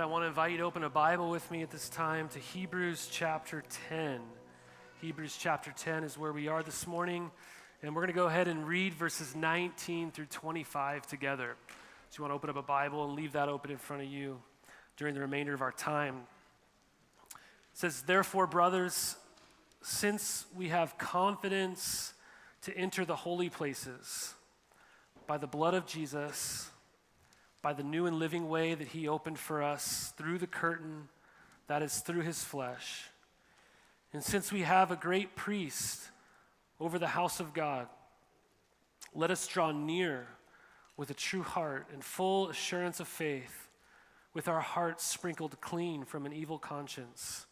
I want to invite you to open a Bible with me at this time to Hebrews chapter 10. Hebrews chapter 10 is where we are this morning, and we're going to go ahead and read verses 19 through 25 together. So you want to open up a Bible and leave that open in front of you during the remainder of our time. It says, "Therefore, brothers, since we have confidence to enter the holy places by the blood of Jesus, by the new and living way that he opened for us through the curtain, that is through his flesh. And since we have a great priest over the house of God, let us draw near with a true heart and full assurance of faith, with our hearts sprinkled clean from an evil conscience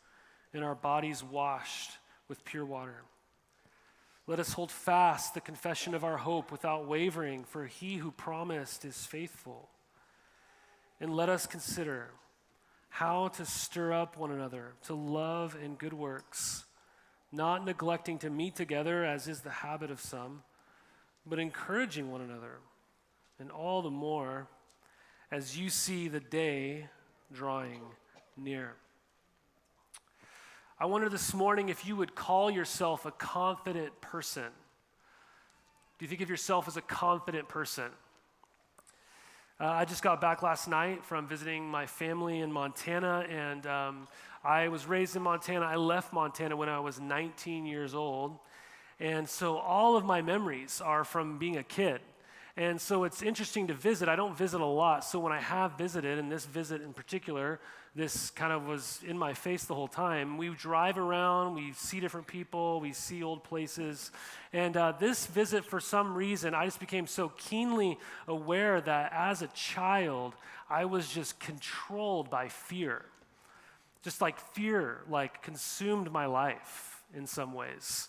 and our bodies washed with pure water. Let us hold fast the confession of our hope without wavering, for he who promised is faithful. And let us consider how to stir up one another to love and good works, not neglecting to meet together as is the habit of some, but encouraging one another, and all the more as you see the day drawing near." I wonder this morning if you would call yourself a confident person. Do you think of yourself as a confident person? I just got back last night from visiting my family in Montana, and I was raised in Montana. I left Montana when I was 19 years old, and so all of my memories are from being a kid. And so it's interesting to visit. I don't visit a lot, so when I have visited, and this visit in particular, this kind of was in my face the whole time. We drive around, we see different people, we see old places, and this visit, for some reason, I just became so keenly aware that as a child, I was just controlled by fear. Just like fear, like consumed my life in some ways.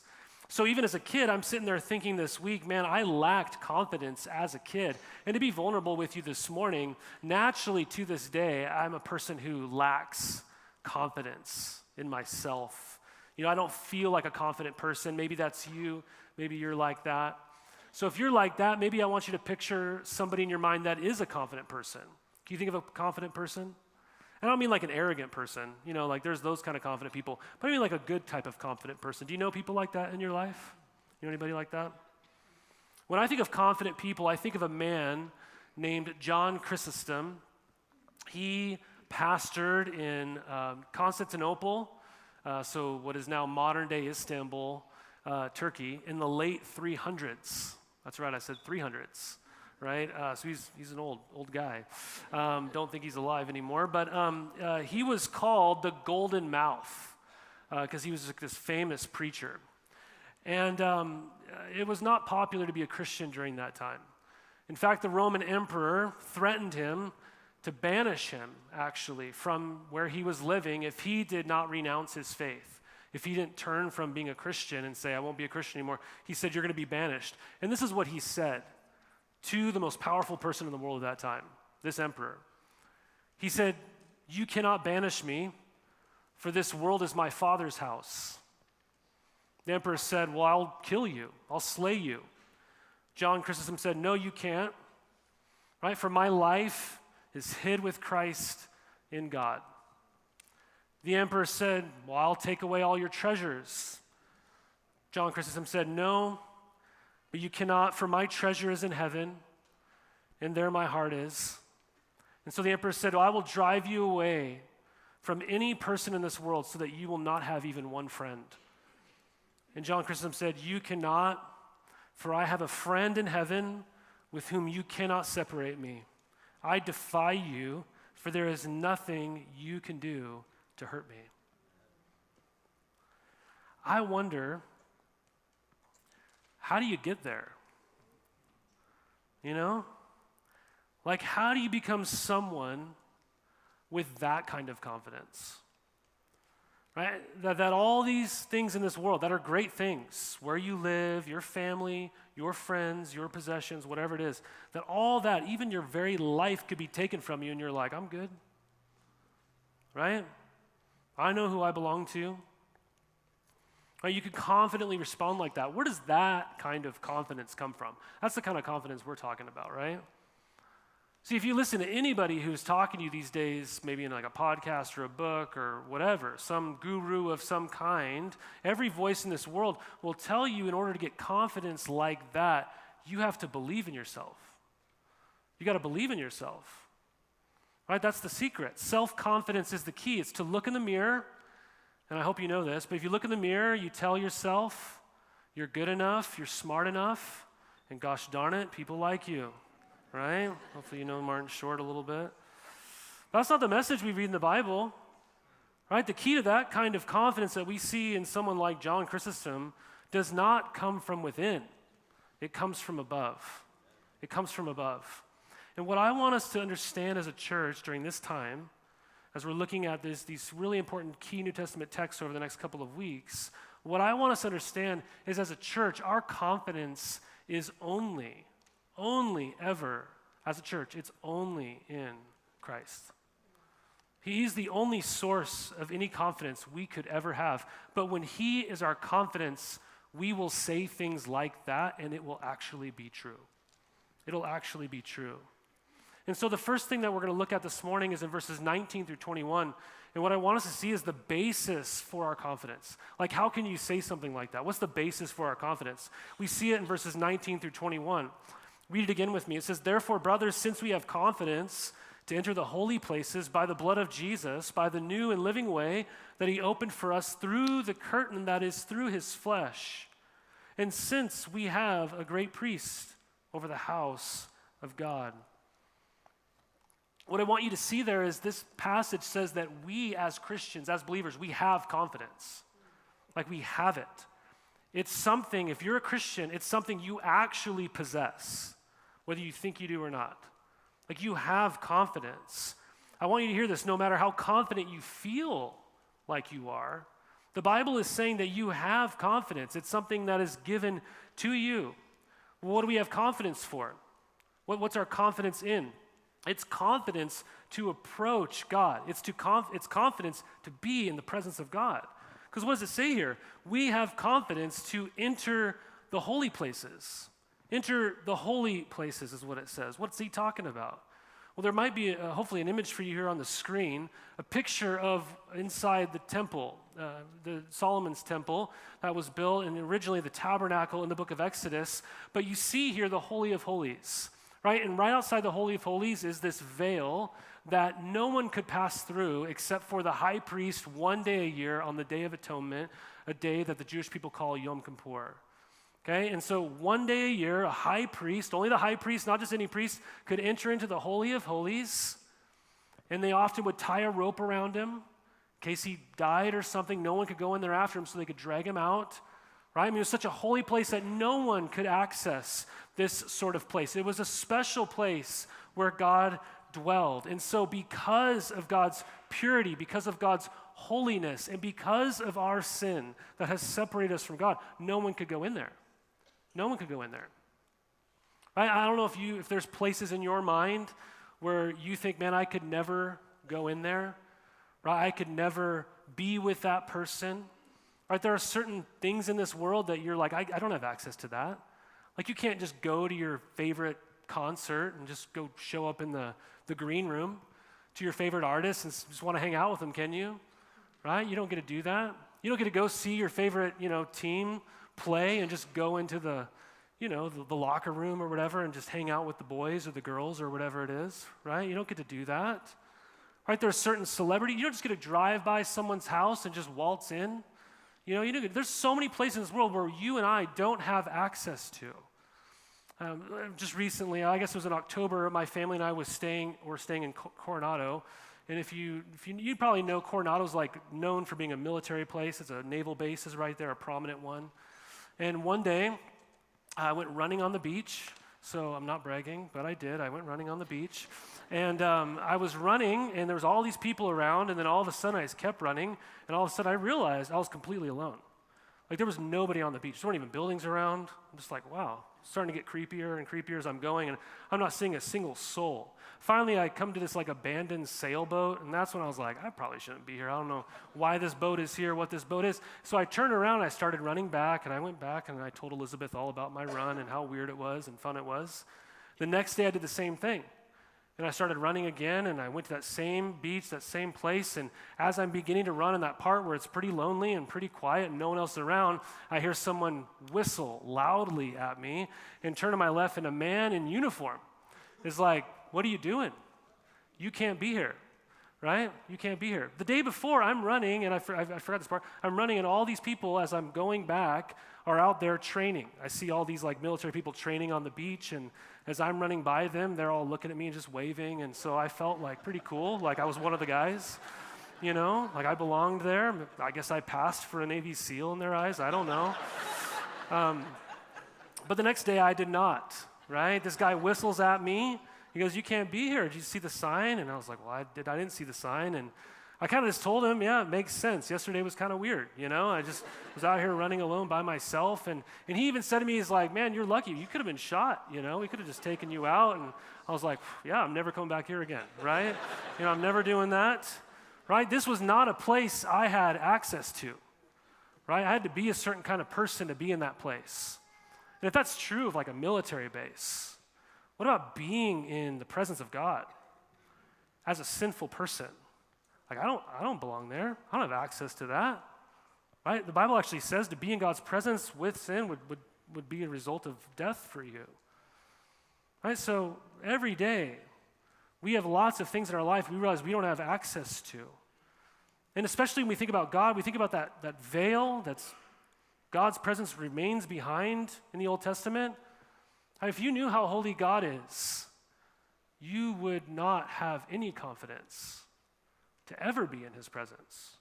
So even as a kid, I'm sitting there thinking this week, man, I lacked confidence as a kid. And to be vulnerable with you this morning, naturally to this day, I'm a person who lacks confidence in myself. You know, I don't feel like a confident person. Maybe that's you. Maybe you're like that. So if you're like that, maybe I want you to picture somebody in your mind that is a confident person. Can you think of a confident person? I don't mean like an arrogant person, you know, like there's those kind of confident people, but I mean like a good type of confident person. Do you know people like that in your life? You know anybody like that? When I think of confident people, I think of a man named John Chrysostom. He pastored in Constantinople, so what is now modern-day Istanbul, Turkey, in the late 300s. That's right, I said 300s. Right? So he's an old guy. Don't think he's alive anymore. But he was called the Golden Mouth because he was like this famous preacher. And it was not popular to be a Christian during that time. In fact, the Roman emperor threatened him to banish him, actually, from where he was living if he did not renounce his faith. If he didn't turn from being a Christian and say, I won't be a Christian anymore, he said, you're going to be banished. And this is what he said to the most powerful person in the world at that time, this emperor. He said, you cannot banish me, for this world is my Father's house. The emperor said, well, I'll kill you. I'll slay you. John Chrysostom said, no, you can't. Right? For my life is hid with Christ in God. The emperor said, well, I'll take away all your treasures. John Chrysostom said, no, but you cannot, for my treasure is in heaven, and there my heart is. And so the emperor said, well, I will drive you away from any person in this world so that you will not have even one friend. And John Chrysostom said, you cannot, for I have a friend in heaven with whom you cannot separate me. I defy you, for there is nothing you can do to hurt me. I wonder, how do you get there? You know? Like, how do you become someone with that kind of confidence? Right? That all these things in this world that are great things, where you live, your family, your friends, your possessions, whatever it is, that all that, even your very life could be taken from you and you're like, I'm good. Right? I know who I belong to. Right, you could confidently respond like that. Where does that kind of confidence come from? That's the kind of confidence we're talking about, right? See, if you listen to anybody who's talking to you these days, maybe in like a podcast or a book or whatever, some guru of some kind, every voice in this world will tell you in order to get confidence like that, you have to believe in yourself. You got to believe in yourself. Right? That's the secret. Self-confidence is the key. It's to look in the mirror, and I hope you know this, but if you look in the mirror, you tell yourself you're good enough, you're smart enough, and gosh darn it, people like you. Right? Hopefully you know Martin Short a little bit. That's not the message we read in the Bible. Right? The key to that kind of confidence that we see in someone like John Chrysostom does not come from within. It comes from above. It comes from above. And what I want us to understand as a church during this time, as we're looking at these really important key New Testament texts over the next couple of weeks, what I want us to understand is as a church, our confidence is only ever, as a church, it's only in Christ. He's the only source of any confidence we could ever have. But when He is our confidence, we will say things like that, and it will actually be true. It'll actually be true. And so the first thing that we're going to look at this morning is in verses 19 through 21. And what I want us to see is the basis for our confidence. Like, how can you say something like that? What's the basis for our confidence? We see it in verses 19 through 21. Read it again with me. It says, "Therefore, brothers, since we have confidence to enter the holy places by the blood of Jesus, by the new and living way that He opened for us through the curtain that is through His flesh, and since we have a great priest over the house of God." What I want you to see there is this passage says that we as Christians, as believers, we have confidence. Like, we have it. It's something, if you're a Christian, it's something you actually possess, whether you think you do or not. Like, you have confidence. I want you to hear this. No matter how confident you feel like you are, the Bible is saying that you have confidence. It's something that is given to you. Well, what do we have confidence for? What's our confidence in? It's confidence to approach God. It's confidence to be in the presence of God. Because what does it say here? We have confidence to enter the holy places. Enter the holy places is what it says. What's he talking about? Well, there might be hopefully an image for you here on the screen, a picture of inside the temple, the Solomon's temple that was built, and originally the tabernacle in the book of Exodus. But you see here the Holy of Holies. Right? And right outside the Holy of Holies is this veil that no one could pass through except for the high priest one day a year on the Day of Atonement, a day that the Jewish people call Yom Kippur. Okay? And so one day a year, a high priest, only the high priest, not just any priest, could enter into the Holy of Holies, and they often would tie a rope around him in case he died or something. No one could go in there after him so they could drag him out. Right? I mean, it was such a holy place that no one could access this sort of place. It was a special place where God dwelled. And so because of God's purity, because of God's holiness, and because of our sin that has separated us from God, no one could go in there. No one could go in there. Right? I don't know if there's places in your mind where you think, man, I could never go in there. Right? I could never be with that person. Right, there are certain things in this world that you're like, I don't have access to that. Like, you can't just go to your favorite concert and just go show up in the green room to your favorite artist and just want to hang out with them, can you? Right? You don't get to do that. You don't get to go see your favorite, team play and just go into the locker room or whatever and just hang out with the boys or the girls or whatever it is, right? You don't get to do that. Right? There's certain celebrity. You don't just get to drive by someone's house and just waltz in. There's so many places in this world where you and I don't have access to. Just recently, I guess it was in October, my family and I were staying in Coronado. And if you probably know Coronado's like known for being a military place. It's a naval base is right there, a prominent one. And one day, I went running on the beach. So I'm not bragging, but I did. I went running on the beach. And I was running, and there was all these people around, and then all of a sudden I just kept running, and all of a sudden I realized I was completely alone. Like, there was nobody on the beach. There weren't even buildings around. I'm just like, wow. It's starting to get creepier and creepier as I'm going, and I'm not seeing a single soul. Finally, I come to this like abandoned sailboat, and that's when I was like, I probably shouldn't be here. I don't know why this boat is here, what this boat is. So I turned around, and I started running back, and I went back, and I told Elizabeth all about my run and how weird it was and fun it was. The next day, I did the same thing. And I started running again, and I went to that same beach, that same place, and as I'm beginning to run in that part where it's pretty lonely and pretty quiet and no one else around, I hear someone whistle loudly at me and turn to my left, and a man in uniform is like, "What are you doing? You can't be here." Right? You can't be here. The day before, I'm running, and I forgot this part. I'm running, and all these people, as I'm going back, are out there training. I see all these like military people training on the beach, and as I'm running by them, they're all looking at me and just waving, and so I felt like pretty cool, like I was one of the guys, like I belonged there. I guess I passed for a Navy SEAL in their eyes. I don't know. But the next day, I did not. Right? This guy whistles at me. He goes, "You can't be here. Did you see the sign?" And I was like, "Well, I didn't see the sign." And I kind of just told him, "Yeah, it makes sense. Yesterday was kind of weird, I just was out here running alone by myself." And he even said to me, he's like, "Man, you're lucky. You could have been shot, We could have just taken you out." And I was like, "Yeah, I'm never coming back here again, right? I'm never doing that." Right? This was not a place I had access to, right? I had to be a certain kind of person to be in that place. And if that's true of like a military base, what about being in the presence of God as a sinful person? Like, I don't belong there. I don't have access to that, right? The Bible actually says to be in God's presence with sin would be a result of death for you, right? So every day, we have lots of things in our life we realize we don't have access to. And especially when we think about God, we think about that veil that's God's presence remains behind in the Old Testament. If you knew how holy God is, you would not have any confidence to ever be in his presence.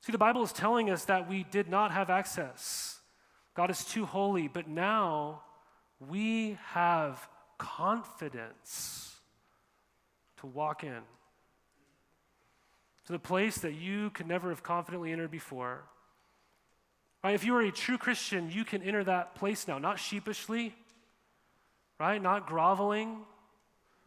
See, the Bible is telling us that we did not have access. God is too holy, but now we have confidence to walk in to the place that you could never have confidently entered before. Right? If you are a true Christian, you can enter that place now, not sheepishly, right? Not groveling,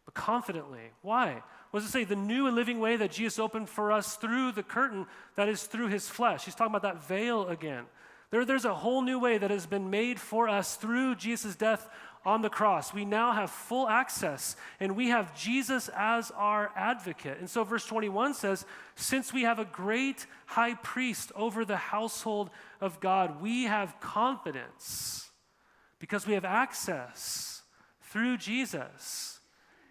but confidently. Why? What does it say? The new and living way that Jesus opened for us through the curtain, that is through his flesh. He's talking about that veil again. There's a whole new way that has been made for us through Jesus' death on the cross. We now have full access, and we have Jesus as our advocate. And so verse 21 says, since we have a great high priest over the household of God, we have confidence because we have access through Jesus.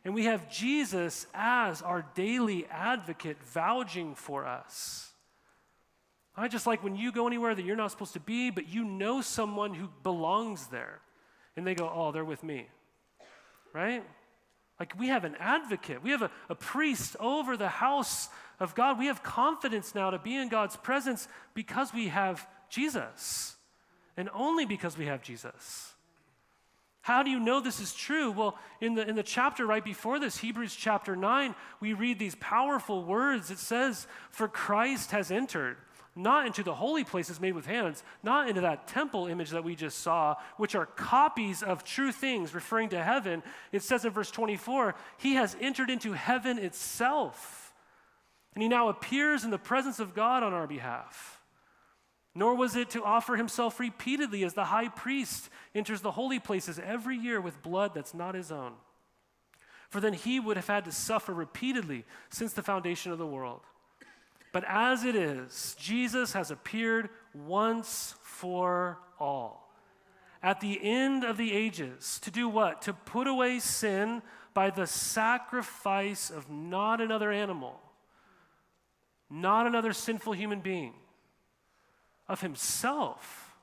And we have Jesus as our daily advocate vouching for us. Not just like when you go anywhere that you're not supposed to be, but you know someone who belongs there. And they go, "Oh, they're with me." Right? Like we have an advocate. We have a priest over the house of God. We have confidence now to be in God's presence because we have Jesus. And only because we have Jesus. How do you know this is true? Well, in the chapter right before this, Hebrews chapter 9, we read these powerful words. It says, "For Christ has entered, not into the holy places made with hands, not into that temple image that we just saw, which are copies of true things," referring to heaven. It says in verse 24, "He has entered into heaven itself, and he now appears in the presence of God on our behalf. Nor was it to offer himself repeatedly as the high priest enters the holy places every year with blood that's not his own. For then he would have had to suffer repeatedly since the foundation of the world. But as it is, Jesus has appeared once for all, at the end of the ages, to do what? To put away sin by the sacrifice of not another animal, not another sinful human being, of himself,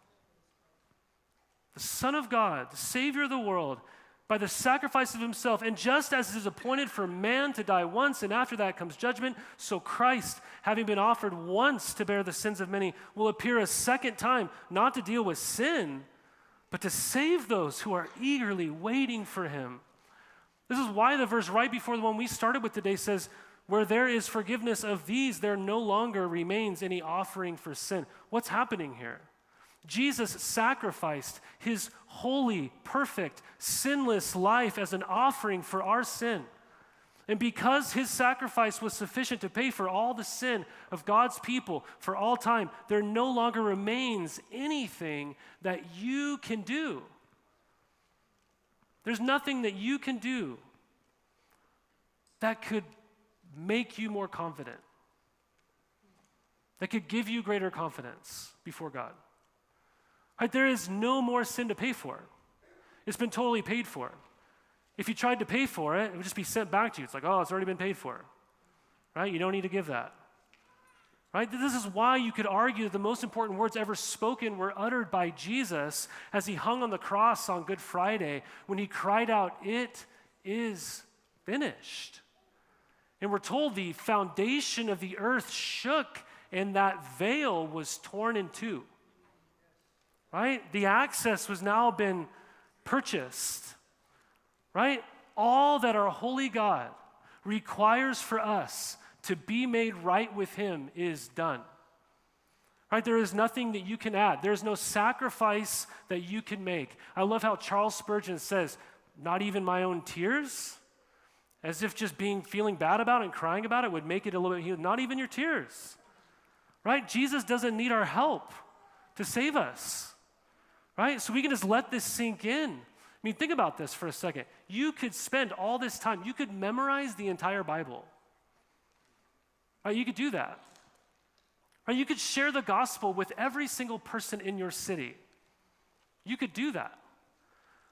the Son of God, the Savior of the world, by the sacrifice of himself. And just as it is appointed for man to die once, and after that comes judgment, so Christ, having been offered once to bear the sins of many, will appear a second time, not to deal with sin, but to save those who are eagerly waiting for him." This is why the verse right before the one we started with today says, "Where there is forgiveness of these, there no longer remains any offering for sin." What's happening here? Jesus sacrificed his holy, perfect, sinless life as an offering for our sin. And because his sacrifice was sufficient to pay for all the sin of God's people for all time, there no longer remains anything that you can do. There's nothing that you can do that could make you more confident, that could give you greater confidence before God. Right? There is no more sin to pay for. It's been totally paid for. If you tried to pay for it, it would just be sent back to you. It's like, oh, it's already been paid for. Right? You don't need to give that. Right? This is why you could argue that the most important words ever spoken were uttered by Jesus as he hung on the cross on Good Friday when he cried out, "It is finished." And we're told the foundation of the earth shook and that veil was torn in two. Right? The access was now been purchased. Right? All that our holy God requires for us to be made right with him is done. Right? There is nothing that you can add. There's no sacrifice that you can make. I love how Charles Spurgeon says, not even my own tears, as if just feeling bad about it and crying about it would make it a little bit healed. Not even your tears. Right? Jesus doesn't need our help to save us. Right? So we can just let this sink in. I mean, think about this for a second. You could spend all this time, you could memorize the entire Bible. Right? You could do that. Right? You could share the gospel with every single person in your city. You could do that.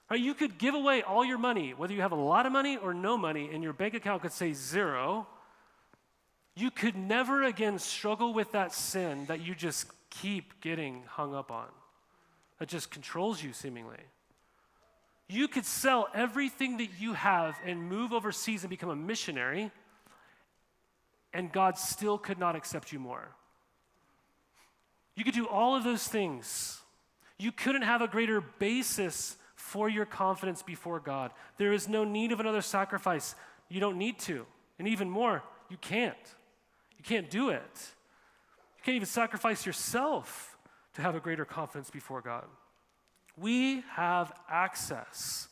Right? You could give away all your money, whether you have a lot of money or no money, and your bank account could say 0. You could never again struggle with that sin that you just keep getting hung up on, that just controls you seemingly. You could sell everything that you have and move overseas and become a missionary, and God still could not accept you more. You could do all of those things. You couldn't have a greater basis for your confidence before God. There is no need of another sacrifice. You don't need to. And even more, you can't. You can't do it. You can't even sacrifice yourself to have a greater confidence before God. We have access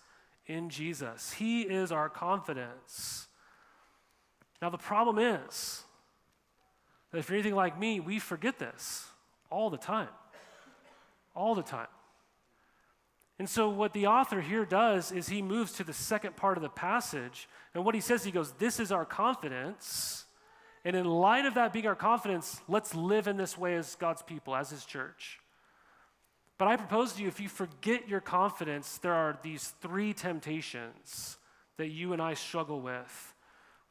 in Jesus. He is our confidence. Now, the problem is that if you're anything like me, we forget this all the time. All the time. And so what the author here does is he moves to the second part of the passage, and what he says, he goes, this is our confidence, and in light of that being our confidence, let's live in this way as God's people, as his church. But I propose to you, if you forget your confidence, there are these 3 temptations that you and I struggle with.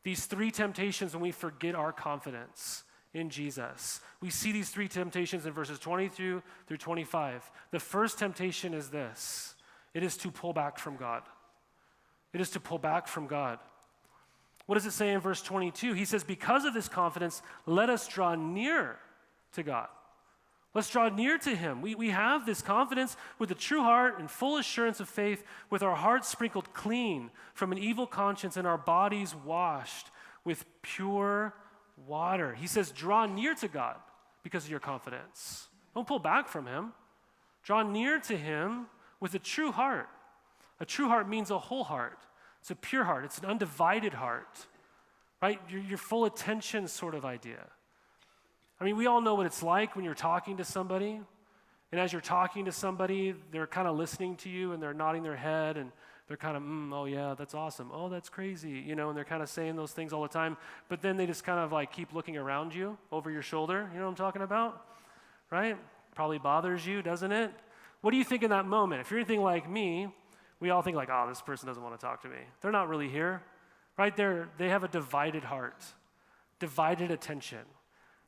These 3 temptations when we forget our confidence in Jesus. We see these 3 temptations in verses 22 through 25. The first temptation is this. It is to pull back from God. It is to pull back from God. What does it say in verse 22? He says, because of this confidence, let us draw near to God. Let's draw near to him. We have this confidence with a true heart and full assurance of faith, with our hearts sprinkled clean from an evil conscience and our bodies washed with pure water. He says, draw near to God because of your confidence. Don't pull back from him. Draw near to him with a true heart. A true heart means a whole heart. It's a pure heart. It's an undivided heart, right? Your full attention sort of idea. I mean, we all know what it's like when you're talking to somebody, and as you're talking to somebody, they're kind of listening to you, and they're nodding their head, and they're kind of, oh yeah, that's awesome. Oh, that's crazy, and they're kind of saying those things all the time, but then they just kind of like keep looking around you, over your shoulder, you know what I'm talking about, right? Probably bothers you, doesn't it? What do you think in that moment? If you're anything like me, we all think like, oh, this person doesn't want to talk to me. They're not really here, right? They have a divided heart, divided attention.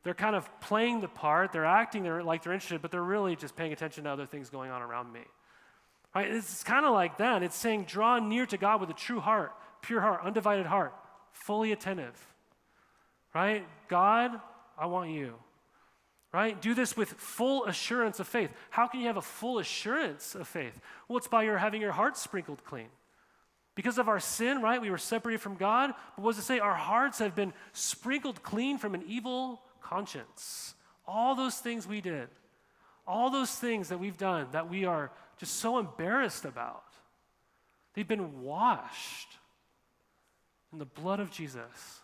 They're kind of playing the part, they're acting like they're interested, but they're really just paying attention to other things going on around me. Right? It's kind of like that. It's saying draw near to God with a true heart, pure heart, undivided heart, fully attentive. Right? God, I want you. Right? Do this with full assurance of faith. How can you have a full assurance of faith? Well, it's by having your heart sprinkled clean. Because of our sin, right? We were separated from God. But what does it say? Our hearts have been sprinkled clean from an evil conscience. All those things we did, all those things that we've done that we are just so embarrassed about, they've been washed in the blood of Jesus.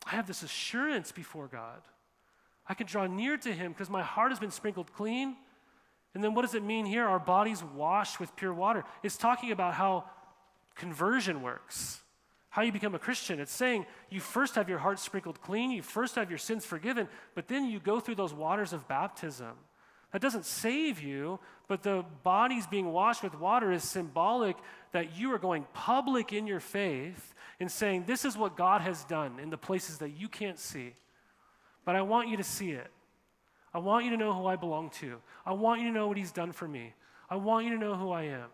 I have this assurance before God. I can draw near to him because my heart has been sprinkled clean. And then what does it mean here? Our bodies washed with pure water. It's talking about how conversion works. how you become a Christian. It's saying you first have your heart sprinkled clean, you first have your sins forgiven, but then you go through those waters of baptism. That doesn't save you, but the body's being washed with water is symbolic that you are going public in your faith and saying, this is what God has done in the places that you can't see. But I want you to see it. I want you to know who I belong to. I want you to know what he's done for me. I want you to know who I am.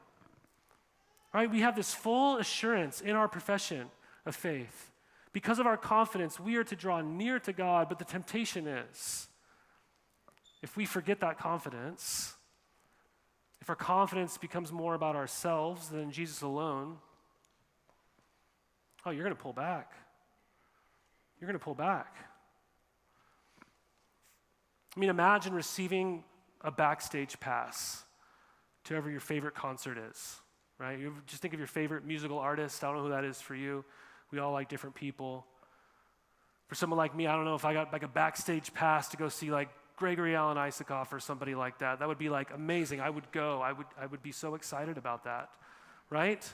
All right, we have this full assurance in our profession of faith. Because of our confidence, we are to draw near to God, but the temptation is, if we forget that confidence, if our confidence becomes more about ourselves than Jesus alone, oh, you're going to pull back. You're going to pull back. I mean, imagine receiving a backstage pass to whoever your favorite concert is, right? You just think of your favorite musical artist. I don't know who that is for you. We all like different people. For someone like me, I don't know if I got like a backstage pass to go see like Gregory Alan Isakov or somebody like that. That would be like amazing. I would go. I would be so excited about that, right?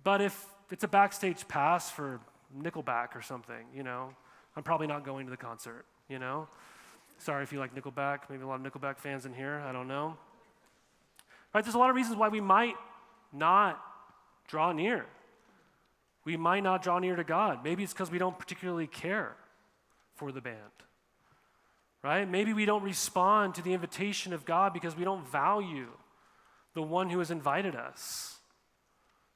But if it's a backstage pass for Nickelback or something, I'm probably not going to the concert, Sorry if you like Nickelback. Maybe a lot of Nickelback fans in here. I don't know. Right? There's a lot of reasons why we might not draw near. We might not draw near to God. Maybe it's because we don't particularly care for the band. Right? Maybe we don't respond to the invitation of God because we don't value the one who has invited us.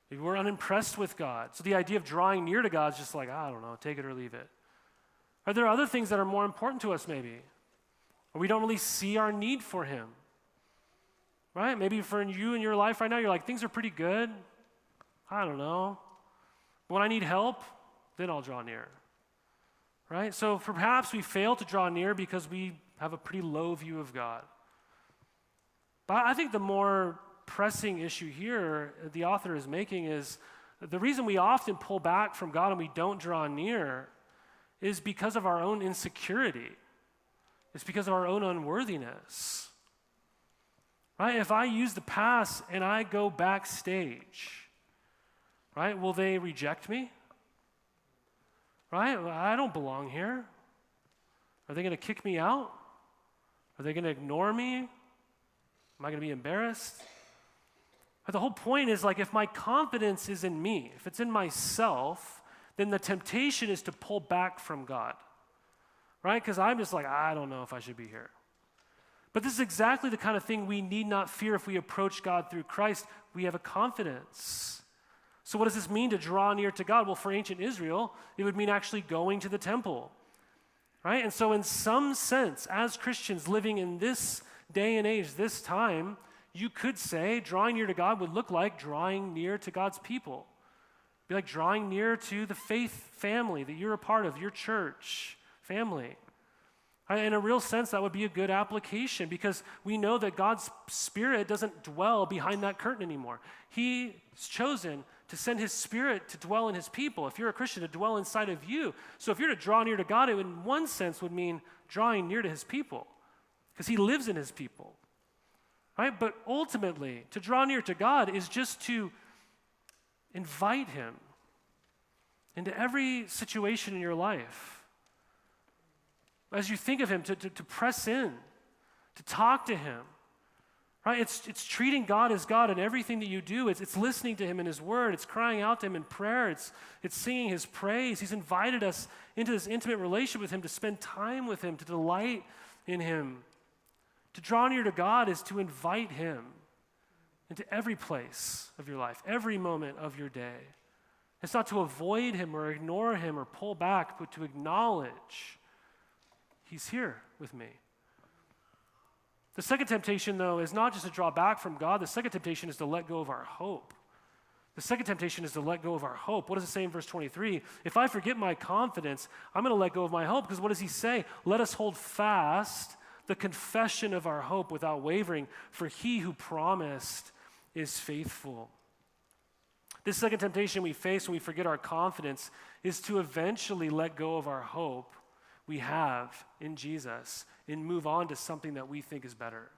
Maybe we're unimpressed with God. So the idea of drawing near to God is just like, I don't know, take it or leave it. Are there other things that are more important to us maybe? Or we don't really see our need for him. Right? Maybe for you in your life right now, you're like, things are pretty good. I don't know. When I need help, then I'll draw near. Right? So perhaps we fail to draw near because we have a pretty low view of God. But I think the more pressing issue here the author is making is the reason we often pull back from God and we don't draw near is because of our own insecurity. It's because of our own unworthiness. Right? If I use the pass and I go backstage, right, will they reject me? Right? I don't belong here. Are they going to kick me out? Are they going to ignore me? Am I going to be embarrassed? But the whole point is like if my confidence is in me, if it's in myself, then the temptation is to pull back from God. Right? Because I'm just like, I don't know if I should be here. But this is exactly the kind of thing we need not fear if we approach God through Christ. We have a confidence. So what does this mean to draw near to God? Well, for ancient Israel, it would mean actually going to the temple, right? And so in some sense, as Christians living in this day and age, this time, you could say drawing near to God would look like drawing near to God's people. It'd be like drawing near to the faith family that you're a part of, your church family. In a real sense, that would be a good application because we know that God's Spirit doesn't dwell behind that curtain anymore. He's chosen to send his Spirit to dwell in his people. If you're a Christian, to dwell inside of you. So if you're to draw near to God, it in one sense would mean drawing near to his people because he lives in his people. Right? But ultimately, to draw near to God is just to invite him into every situation in your life. As you think of him, to press in, to talk to him, right? It's treating God as God in everything that you do. It's listening to him in his word. It's crying out to him in prayer. It's singing his praise. He's invited us into this intimate relationship with him, to spend time with him, to delight in him. To draw near to God is to invite him into every place of your life, every moment of your day. It's not to avoid him or ignore him or pull back, but to acknowledge he's here with me. The second temptation, though, is not just to draw back from God. The second temptation is to let go of our hope. The second temptation is to let go of our hope. What does it say in verse 23? If I forget my confidence, I'm going to let go of my hope. Because what does he say? Let us hold fast the confession of our hope without wavering, for he who promised is faithful. This second temptation we face when we forget our confidence is to eventually let go of our hope we have in Jesus and move on to something that we think is better.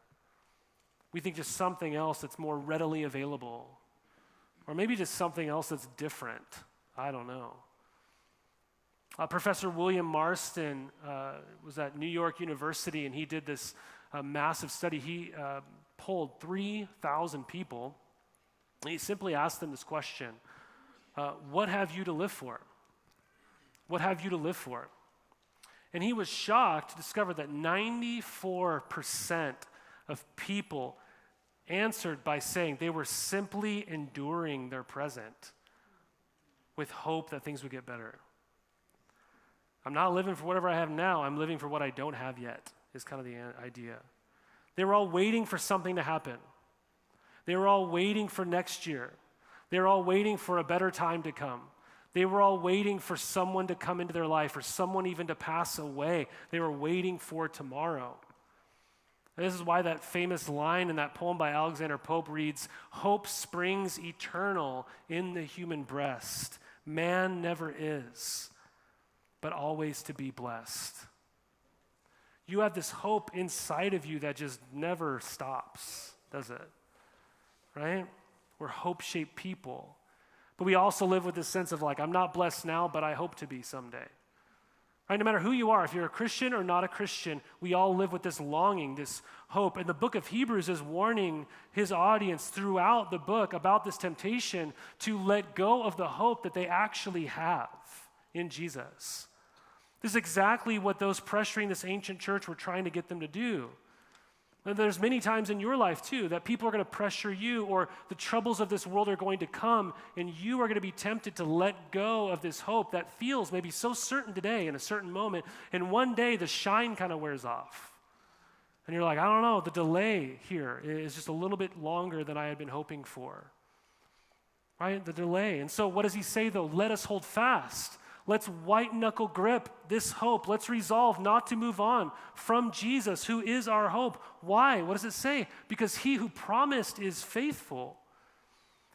We think just something else that's more readily available, or maybe just something else that's different I don't know. Professor William Marston was at New York University, and he did this massive study. He polled 3,000 people, and he simply asked them this question: what have you to live for? What have you to live for? And he was shocked to discover that 94% of people answered by saying they were simply enduring their present with hope that things would get better. I'm not living for whatever I have now, I'm living for what I don't have yet, is kind of the idea. They were all waiting for something to happen. They were all waiting for next year. They were all waiting for a better time to come. They were all waiting for someone to come into their life or someone even to pass away. They were waiting for tomorrow. And this is why that famous line in that poem by Alexander Pope reads, "Hope springs eternal in the human breast. Man never is, but always to be blessed." You have this hope inside of you that just never stops, does it? Right? We're hope-shaped people. But we also live with this sense of like, I'm not blessed now, but I hope to be someday. Right? No matter who you are, if you're a Christian or not a Christian, we all live with this longing, this hope. And the book of Hebrews is warning his audience throughout the book about this temptation to let go of the hope that they actually have in Jesus. This is exactly what those pressuring this ancient church were trying to get them to do. And there's many times in your life too that people are going to pressure you, or the troubles of this world are going to come, and you are going to be tempted to let go of this hope that feels maybe so certain today in a certain moment, and one day the shine kind of wears off. And you're like, I don't know, the delay here is just a little bit longer than I had been hoping for. Right? The delay. And so what does he say though? Let us hold fast. Let's white-knuckle grip this hope. Let's resolve not to move on from Jesus, who is our hope. Why? What does it say? Because he who promised is faithful.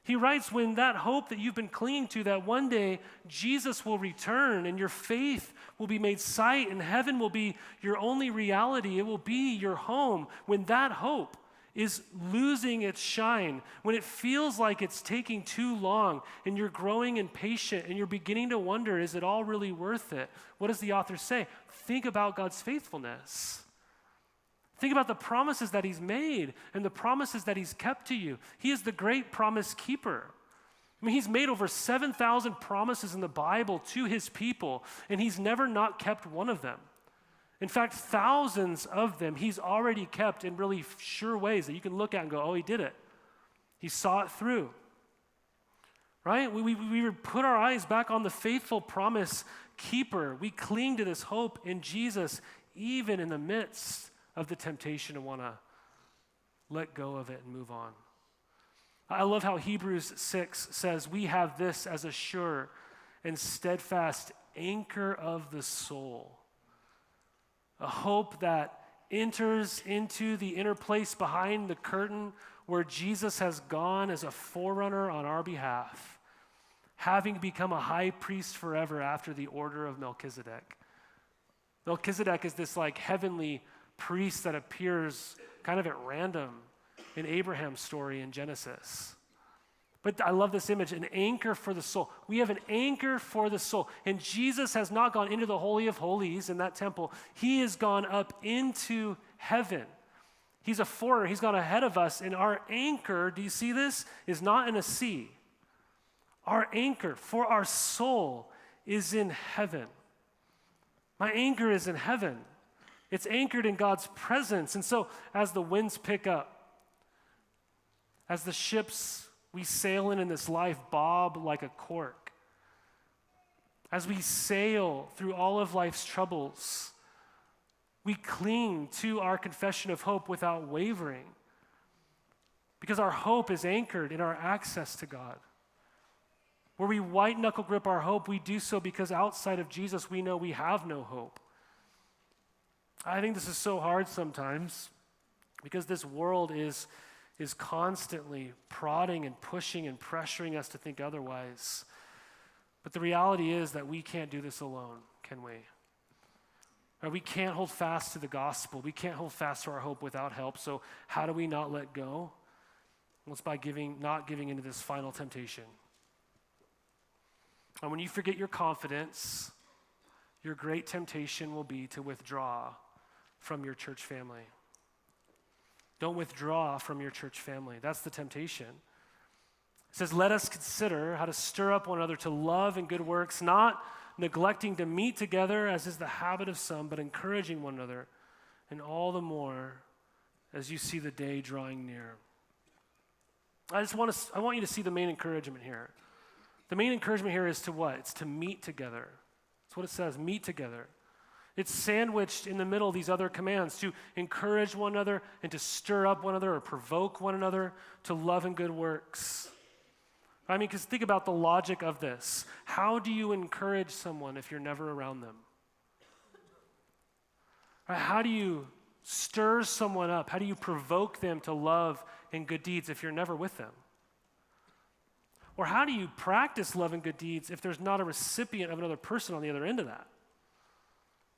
He writes, when that hope that you've been clinging to, that one day Jesus will return and your faith will be made sight and heaven will be your only reality. It will be your home. When that hope is losing its shine, when it feels like it's taking too long and you're growing impatient and you're beginning to wonder, is it all really worth it? What does the author say? Think about God's faithfulness. Think about the promises that he's made and the promises that he's kept to you. He is the great promise keeper. I mean, he's made over 7,000 promises in the Bible to his people, and he's never not kept one of them. In fact, thousands of them he's already kept in really sure ways that you can look at and go, oh, he did it. He saw it through. Right? We put our eyes back on the faithful promise keeper. We cling to this hope in Jesus, even in the midst of the temptation to want to let go of it and move on. I love how Hebrews 6 says, we have this as a sure and steadfast anchor of the soul. A hope that enters into the inner place behind the curtain where Jesus has gone as a forerunner on our behalf, having become a high priest forever after the order of Melchizedek. Melchizedek is this like heavenly priest that appears kind of at random in Abraham's story in Genesis. But I love this image, an anchor for the soul. We have an anchor for the soul. And Jesus has not gone into the Holy of Holies in that temple. He has gone up into heaven. He's a forerunner. He's gone ahead of us. And our anchor, do you see this, is not in a sea. Our anchor for our soul is in heaven. My anchor is in heaven. It's anchored in God's presence. And so as the winds pick up, as the ships we sail in this life bob like a cork, as we sail through all of life's troubles, we cling to our confession of hope without wavering, because our hope is anchored in our access to God. Where we white-knuckle grip our hope, we do so because outside of Jesus, we know we have no hope. I think this is so hard sometimes because this world is constantly prodding and pushing and pressuring us to think otherwise. But the reality is that we can't do this alone, can we? Or we can't hold fast to the gospel. We can't hold fast to our hope without help. So how do we not let go? Well, it's by not giving into this final temptation. And when you forget your confidence, your great temptation will be to withdraw from your church family. Don't withdraw from your church family. That's the temptation. It says, let us consider how to stir up one another to love and good works, not neglecting to meet together, as is the habit of some, but encouraging one another, and all the more as you see the day drawing near. I want you to see the main encouragement here. The main encouragement here is to what? It's to meet together. That's what it says, meet together. It's sandwiched in the middle of these other commands to encourage one another and to stir up one another or provoke one another to love and good works. I mean, because think about the logic of this. How do you encourage someone if you're never around them? Right? How do you stir someone up? How do you provoke them to love and good deeds if you're never with them? Or how do you practice love and good deeds if there's not a recipient of another person on the other end of that?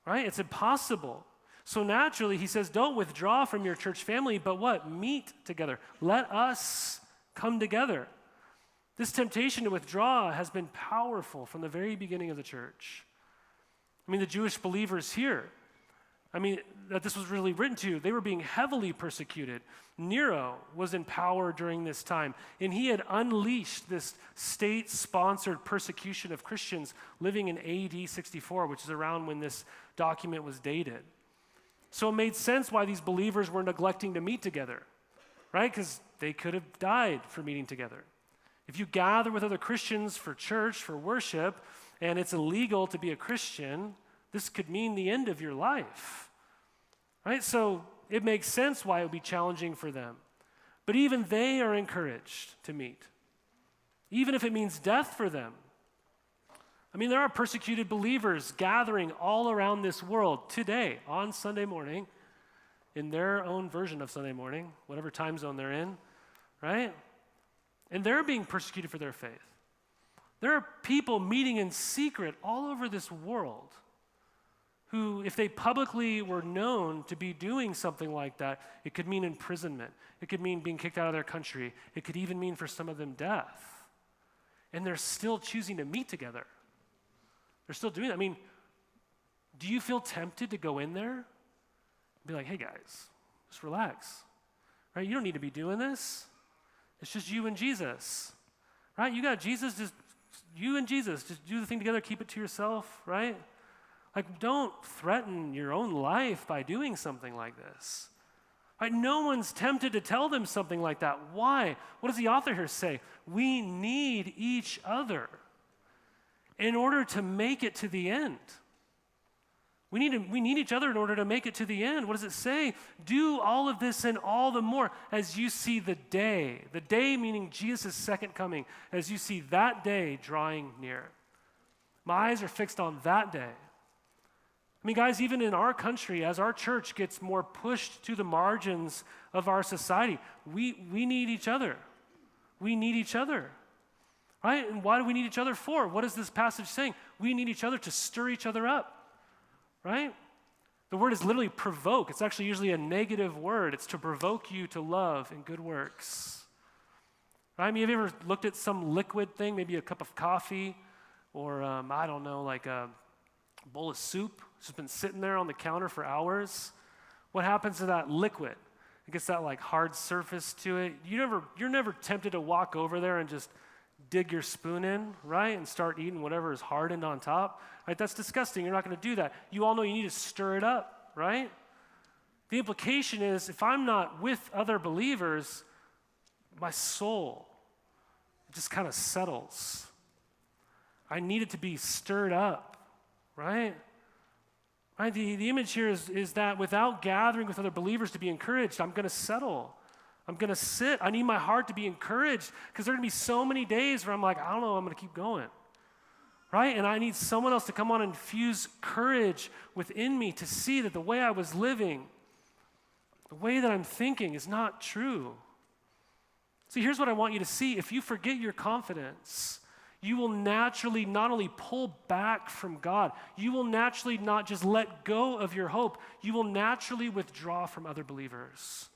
Right? It's impossible. So naturally, he says, don't withdraw from your church family, but what? Meet together. Let us come together. This temptation to withdraw has been powerful from the very beginning of the church. I mean, the Jewish believers here, that this was really written to, they were being heavily persecuted. Nero was in power during this time, and he had unleashed this state-sponsored persecution of Christians living in AD 64, which is around when this document was dated. So it made sense why these believers were neglecting to meet together, right? Because they could have died for meeting together. If you gather with other Christians for church, for worship, and it's illegal to be a Christian, this could mean the end of your life, right? So it makes sense why it would be challenging for them. But even they are encouraged to meet, even if it means death for them. I mean, there are persecuted believers gathering all around this world today on Sunday morning in their own version of Sunday morning, whatever time zone they're in, right? And they're being persecuted for their faith. There are people meeting in secret all over this world who, if they publicly were known to be doing something like that, it could mean imprisonment. It could mean being kicked out of their country. It could even mean for some of them death. And they're still choosing to meet together. They're still doing that. I mean, do you feel tempted to go in there and be like, hey guys, just relax, right? You don't need to be doing this. It's just you and Jesus, right? You got Jesus, just you and Jesus, just do the thing together, keep it to yourself, right? Like, don't threaten your own life by doing something like this. Right? No one's tempted to tell them something like that. Why? What does the author here say? We need each other in order to make it to the end. We need each other in order to make it to the end. What does it say? Do all of this and all the more as you see the day meaning Jesus' second coming, as you see that day drawing near. My eyes are fixed on that day. I mean, guys, even in our country, as our church gets more pushed to the margins of our society, we need each other. We need each other, right? And why do we need each other for? What is this passage saying? We need each other to stir each other up, right? The word is literally provoke. It's actually usually a negative word. It's to provoke you to love and good works. Right? I mean, have you ever looked at some liquid thing, maybe a cup of coffee or, I don't know, like a bowl of soup? It's just been sitting there on the counter for hours. What happens to that liquid? It gets that like hard surface to it. You're never tempted to walk over there and just dig your spoon in, right, and start eating whatever is hardened on top. Right? That's disgusting. You're not going to do that. You all know you need to stir it up, right? The implication is if I'm not with other believers, my soul just kind of settles. I need it to be stirred up, right? Right? The image here is that without gathering with other believers to be encouraged, I'm going to settle. I'm going to sit. I need my heart to be encouraged because there are going to be so many days where I'm like, I don't know, I'm going to keep going. Right? And I need someone else to come on and infuse courage within me to see that the way I was living, the way that I'm thinking is not true. See, here's what I want you to see. If you forget your confidence, you will naturally not only pull back from God, you will naturally not just let go of your hope, you will naturally withdraw from other believers.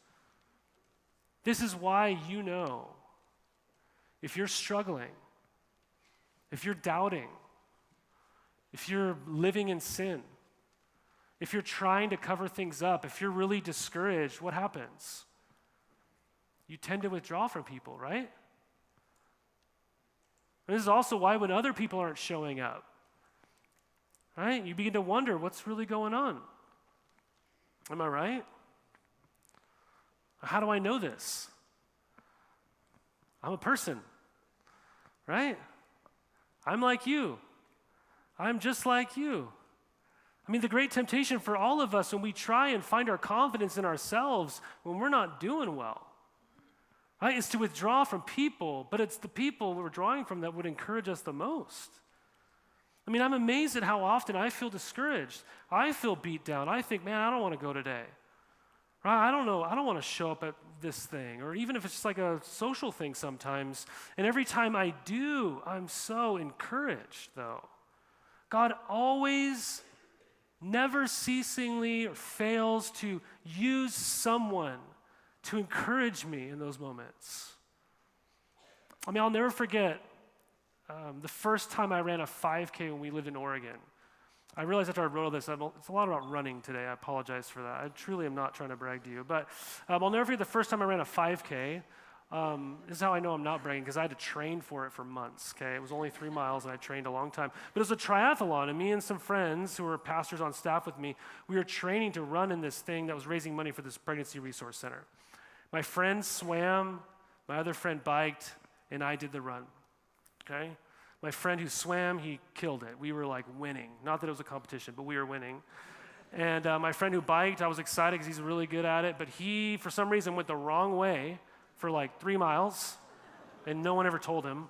This is why you know if you're struggling, if you're doubting, if you're living in sin, if you're trying to cover things up, if you're really discouraged, what happens? You tend to withdraw from people, right? And this is also why when other people aren't showing up, right, you begin to wonder what's really going on. Am I right? How do I know this? I'm a person, right? I'm like you. I'm just like you. I mean, the great temptation for all of us when we try and find our confidence in ourselves when we're not doing well, right, is to withdraw from people, but it's the people we're drawing from that would encourage us the most. I mean, I'm amazed at how often I feel discouraged. I feel beat down. I think, man, I don't want to go today. Right? I don't know. I don't want to show up at this thing, or even if it's just like a social thing sometimes. And every time I do, I'm so encouraged, though. God always, never ceasingly fails to use someone to encourage me in those moments. I mean, I'll never forget the first time I ran a 5K when we lived in Oregon. I realized after I wrote all this, it's a lot about running today. I apologize for that. I truly am not trying to brag to you. But I'll never forget the first time I ran a 5K. This is how I know I'm not bragging, because I had to train for it for months, okay? It was only 3 miles, and I trained a long time. But it was a triathlon, and me and some friends who were pastors on staff with me, we were training to run in this thing that was raising money for this pregnancy resource center. My friend swam, my other friend biked, and I did the run, okay? My friend who swam, he killed it. We were like winning. Not that it was a competition, but we were winning. And my friend who biked, I was excited because he's really good at it, but he, for some reason, went the wrong way for like 3 miles, and no one ever told him.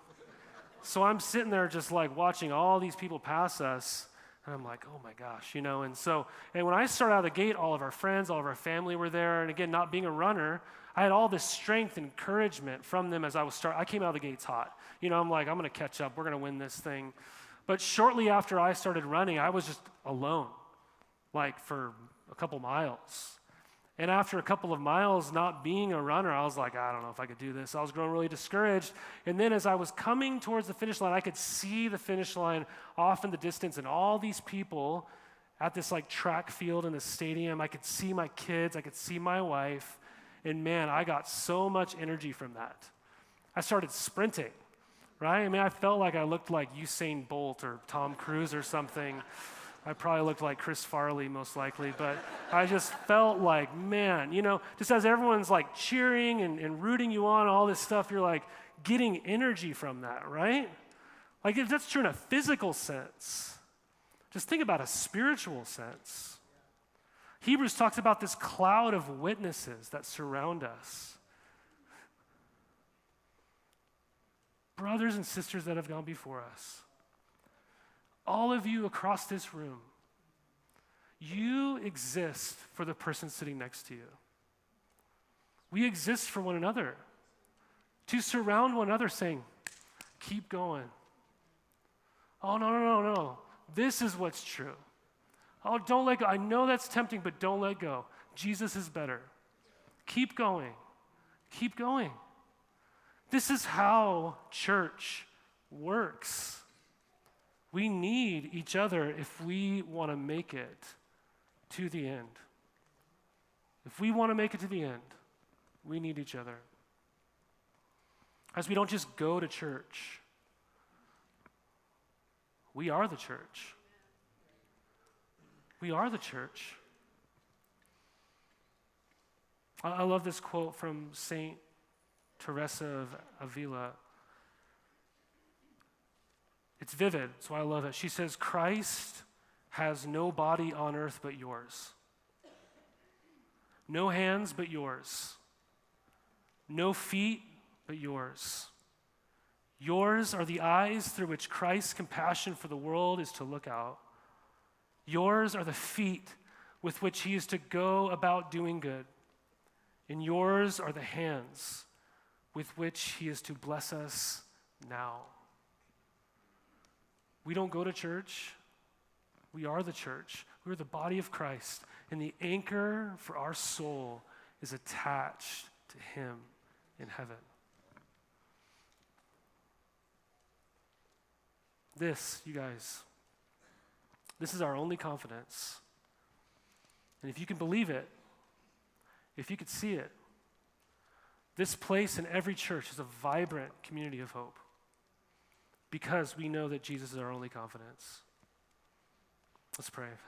So I'm sitting there just like watching all these people pass us, and I'm like, oh my gosh, and when I started out of the gate, all of our friends, all of our family were there, and again, not being a runner, I had all this strength and encouragement from them as I came out of the gates hot. I'm like, I'm going to catch up. We're going to win this thing. But shortly after I started running, I was just alone, like for a couple miles. And after a couple of miles not being a runner, I was like, I don't know if I could do this. I was growing really discouraged. And then as I was coming towards the finish line, I could see the finish line off in the distance and all these people at this like track field in the stadium. I could see my kids. I could see my wife. And man, I got so much energy from that. I started sprinting, right? I mean, I felt like I looked like Usain Bolt or Tom Cruise or something. I probably looked like Chris Farley most likely, but I just felt like, man, just as everyone's like cheering and rooting you on, all this stuff, you're like getting energy from that, right? Like if that's true in a physical sense, just think about a spiritual sense. Hebrews talks about this cloud of witnesses that surround us. Brothers and sisters that have gone before us. All of you across this room, you exist for the person sitting next to you. We exist for one another, to surround one another saying, keep going. Oh, no. This is what's true. Oh, don't let go. I know that's tempting, but don't let go. Jesus is better. Keep going. Keep going. This is how church works. We need each other if we want to make it to the end. If we want to make it to the end, we need each other. As we don't just go to church, we are the church. We are the church. I love this quote from Saint Teresa of Avila. It's vivid, so I love it. She says, Christ has no body on earth but yours. No hands but yours. No feet but yours. Yours are the eyes through which Christ's compassion for the world is to look out. Yours are the feet with which he is to go about doing good. And yours are the hands with which he is to bless us now. We don't go to church. We are the church. We're the body of Christ. And the anchor for our soul is attached to him in heaven. This, you guys, this is our only confidence. And if you can believe it, if you could see it, this place and every church is a vibrant community of hope because we know that Jesus is our only confidence. Let's pray.